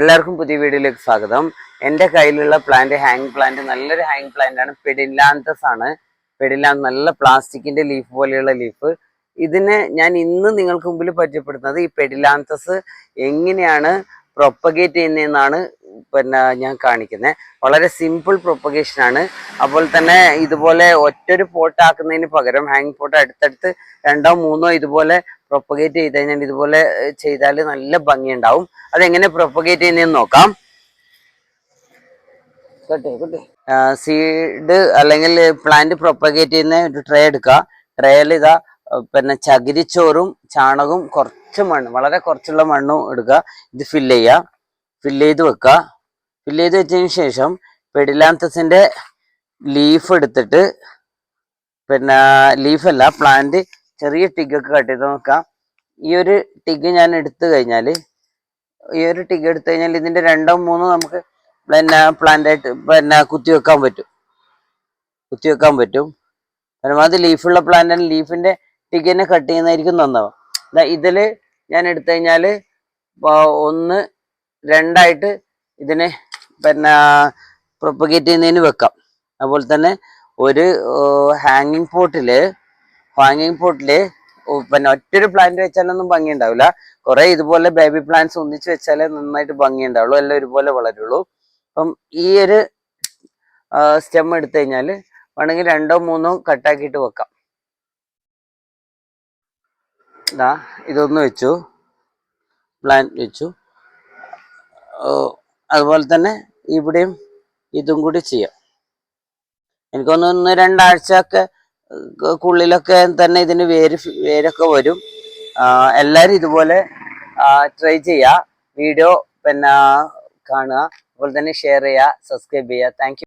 എല്ലാവർക്കും പുതിയ വീഡിയോയിലേക്ക് സ്വാഗതം. എൻ്റെ കയ്യിലുള്ള പ്ലാന്റ് ഹാങ് പ്ലാന്റ് നല്ലൊരു ഹാങ് പ്ലാന്റ് ആണ്. പെഡിലാന്തസ് ആണ്. പെഡിലാന്ത് നല്ല പ്ലാസ്റ്റിക്കിന്റെ ലീഫ് പോലെയുള്ള ലീഫ്. ഇതിനെ ഞാൻ ഇന്ന് നിങ്ങൾക്ക് മുമ്പിൽ പരിചയപ്പെടുത്തുന്നത് ഈ പെഡിലാന്തസ് എങ്ങനെയാണ് പ്രൊപ്പഗേറ്റ് ചെയ്യുന്നതെന്നാണ് ഞാൻ കാണിക്കുന്നത്. വളരെ സിമ്പിൾ പ്രൊപ്പഗേഷൻ ആണ്. അതുപോലെ തന്നെ ഇതുപോലെ ഒറ്റൊരു പോട്ട് ആക്കുന്നതിന് പകരം ഹാങ് പോട്ട് അടുത്തടുത്ത് രണ്ടോ മൂന്നോ ഇതുപോലെ പ്രൊപ്പഗേറ്റ് ചെയ്ത് കഴിഞ്ഞാൽ ഇതുപോലെ ചെയ്താൽ നല്ല ഭംഗി ഉണ്ടാവും. അതെങ്ങനെ പ്രൊപ്പഗേറ്റ് ചെയ്യുന്നതെന്ന് നോക്കാം. സീഡ് അല്ലെങ്കിൽ പ്ലാന്റ് പ്രൊപ്പഗേറ്റ് ചെയ്യുന്ന ഒരു ട്രേ എടുക്കുക. ട്രേയിൽ ഇതാ ചകിരിച്ചോറും ചാണകവും കുറച്ച് മണ്ണ്, വളരെ കുറച്ചുള്ള മണ്ണും എടുക്കുക. ഇത് ഫില്ല് ചെയ്ത് വെക്കുക. ഫില്ല് ചെയ്ത് വെച്ചതിന് ശേഷം പെഡിലാന്തസിന്റെ ലീഫ് എടുത്തിട്ട് ലീഫല്ല പ്ലാന്റ് ചെറിയ ടിഗൊക്കെ കട്ട് ചെയ്ത് നോക്കാം. ഈ ഒരു ടിഗ് ഞാൻ എടുത്തു കഴിഞ്ഞാൽ ഇതിന്റെ രണ്ടോ മൂന്നോ നമുക്ക് പ്ലാന്റായിട്ട് കുത്തിവെക്കാൻ പറ്റും. പരമാവധി ലീഫുള്ള പ്ലാന്റ് ലീഫിന്റെ ടിഗിനെ കട്ട് ചെയ്യുന്നതായിരിക്കും നന്നാവും. ഇതില് ഞാൻ എടുത്തു കഴിഞ്ഞാൽ ഒന്ന് രണ്ടായിട്ട് ഇതിനെ പ്രൊപ്പഗേറ്റ് ചെയ്യുന്നതിന് വെക്കാം. അതുപോലെ തന്നെ ഒരു ഹാങ്ങിങ് പോട്ടില് ഒറ്റൊരു പ്ലാന്റ് വെച്ചാലൊന്നും ഭംഗി ഉണ്ടാവില്ല. കുറെ ഇതുപോലെ ബേബി പ്ലാന്റ്സ് ഒന്നിച്ച് വെച്ചാലേ നന്നായിട്ട് ഭംഗി ഉണ്ടാവുള്ളൂ, എല്ലാം ഒരുപോലെ വളരുള്ളൂ. അപ്പം ഈ ഒരു സ്റ്റെം എടുത്തു കഴിഞ്ഞാൽ വേണമെങ്കിൽ രണ്ടോ മൂന്നോ കട്ടാക്കിയിട്ട് വെക്കാം. ഇതൊന്ന് വെച്ചു, പ്ലാന്റ് വെച്ചു. അതുപോലെ തന്നെ ഇവിടെയും ഇതും കൂടി ചെയ്യാം. എനിക്കൊന്ന് രണ്ടാഴ്ചയൊക്കെ ക്കുള്ളിലൊക്കെ തന്നെ ഇതിന് വേരൊക്കെ വരും. എല്ലാവരും ഇതുപോലെ ട്രൈ ചെയ്യുക. വീഡിയോ കാണുക, അതുപോലെ തന്നെ ഷെയർ ചെയ്യുക, സബ്സ്ക്രൈബ് ചെയ്യുക. Thank you.